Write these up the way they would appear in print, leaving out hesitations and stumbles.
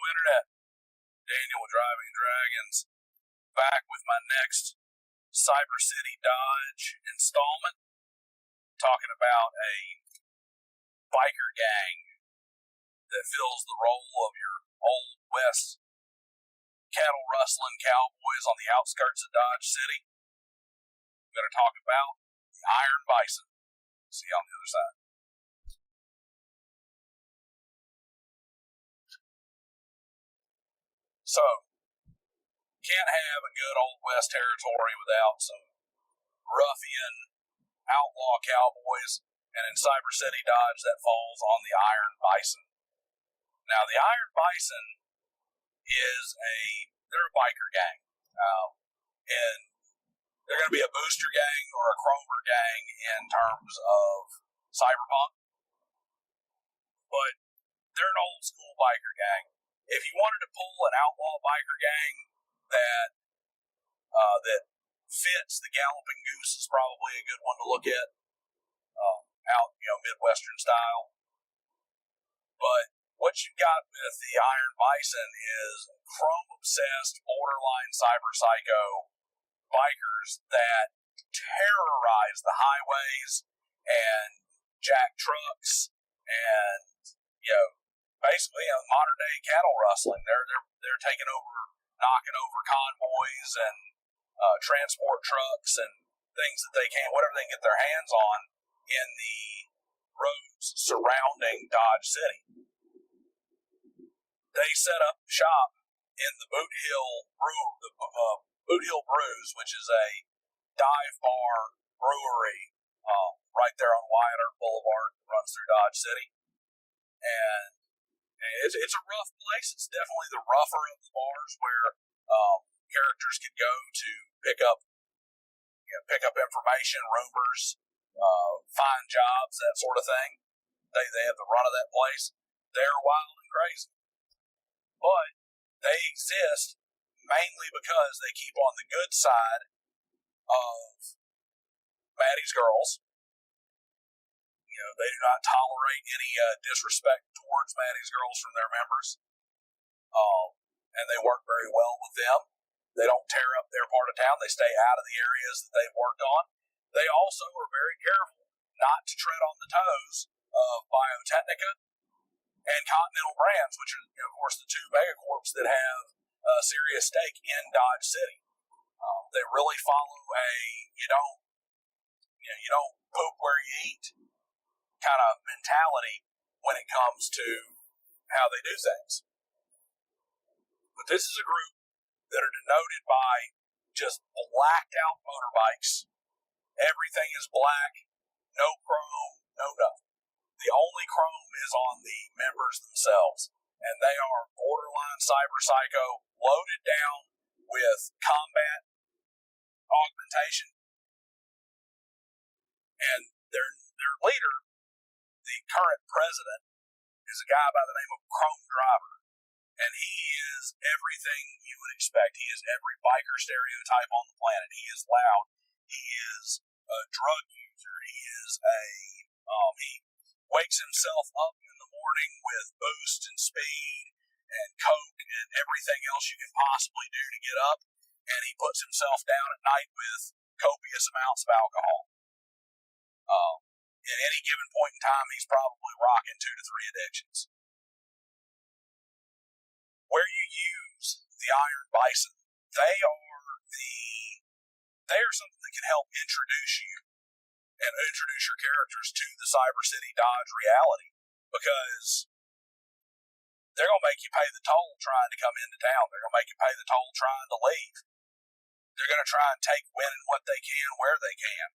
Internet. Daniel with Driving Dragons, back with my next Cyber City Dodge installment, talking about a biker gang that fills the role of your Old West cattle rustling cowboys on the outskirts of Dodge City. I'm going to talk about the Iron Bison. See you on the other side. So, can't have a good Old West territory without some ruffian outlaw cowboys, and in Cyber City Dodge that falls on the Iron Bison. Now, the Iron Bison they're a biker gang, and they're going to be a booster gang or a chromer gang in terms of cyberpunk, but they're an old school biker gang. If you wanted to pull an outlaw biker gang that fits, the Galloping Goose is probably a good one to look at, out Midwestern style. But what you got with the Iron Bison is chrome-obsessed, borderline cyberpsycho bikers that terrorize the highways and jack trucks and basically modern day cattle rustling. They're taking over, knocking over convoys and transport trucks and things that they can, whatever they can get their hands on in the roads surrounding Dodge City. They set up shop in the Boot Hill Brews, which is a dive bar brewery right there on Wyatt Earp Boulevard, runs through Dodge City, and it's a rough place. It's definitely the rougher of the bars where characters can go to pick up information, rumors, find jobs, that sort of thing. They have the run of that place. They're wild and crazy, but they exist mainly because they keep on the good side of Maddie's girls. They do not tolerate any disrespect towards Maddie's girls from their members, and they work very well with them. They don't tear up their part of town. They stay out of the areas that they've worked on. They also are very careful not to tread on the toes of Biotechnica and Continental Brands, which are, of course, the two megacorps that have a serious stake in Dodge City. They really follow a you don't poop where you eat kind of mentality when it comes to how they do things. But this is a group that are denoted by just blacked out motorbikes. Everything is black, no chrome, no nothing. The only chrome is on the members themselves, and they are borderline cyberpsycho, loaded down with combat augmentation. And their leader, the current president, is a guy by the name of Chrome Driver, and he is everything you would expect. He is every biker stereotype on the planet. He is loud. He is a drug user. He wakes himself up in the morning with boost and speed and coke and everything else you can possibly do to get up, and he puts himself down at night with copious amounts of alcohol. At any given point in time, he's probably rocking 2 to 3 addictions. Where you use the Iron Bison, they are something that can help introduce you and introduce your characters to the Cyber City Dodge reality, because they're going to make you pay the toll trying to come into town. They're going to make you pay the toll trying to leave. They're going to try and take winning what they can where they can.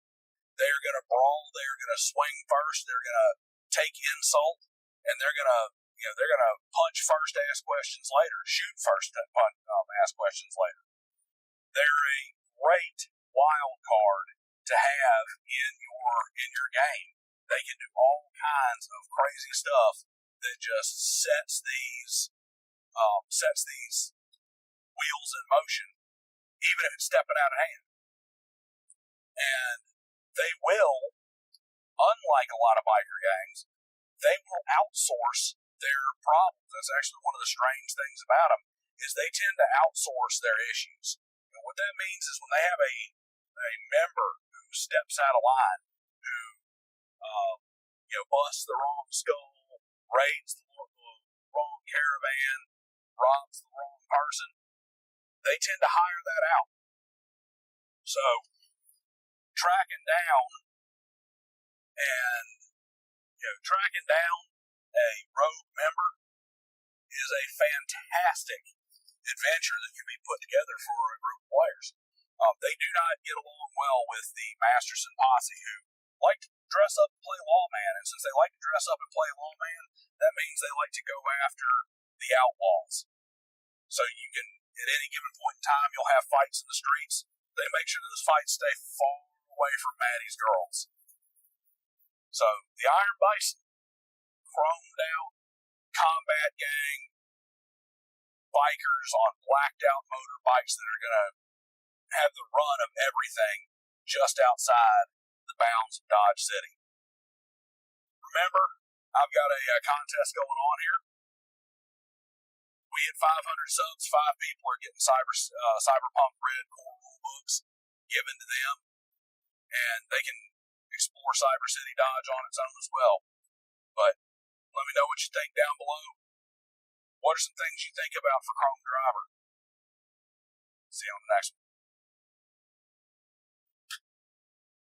They're going to brawl. They're going to swing first. They're going to take insult, and they're going to punch first, ask questions later. Shoot first, ask questions later. They're a great wild card to have in your game. They can do all kinds of crazy stuff that just sets these wheels in motion, even if it's stepping out of hand. And they will, unlike a lot of biker gangs, they will outsource their problems. That's actually one of the strange things about them, is they tend to outsource their issues. And what that means is when they have a member who steps out of line, who busts the wrong skull, raids the wrong caravan, robs the wrong person, they tend to hire that out. So tracking down a rogue member is a fantastic adventure that can be put together for a group of players. They do not get along well with the Masterson posse, who like to dress up and play lawman, and since they like to dress up and play lawman, that means they like to go after the outlaws. So you can, at any given point in time, you'll have fights in the streets. They make sure those fights stay far away from Maddie's girls. So the Iron Bison, chromed out combat gang, bikers on blacked out motorbikes that are going to have the run of everything just outside the bounds of Dodge City. Remember, I've got a contest going on here. We hit 500 subs. 5 people are getting Cyberpunk Red core rule books given to them, and they can explore Cyber City Dodge on its own as well. But let me know what you think down below. What are some things you think about for Chrome Driver? See you on the next one.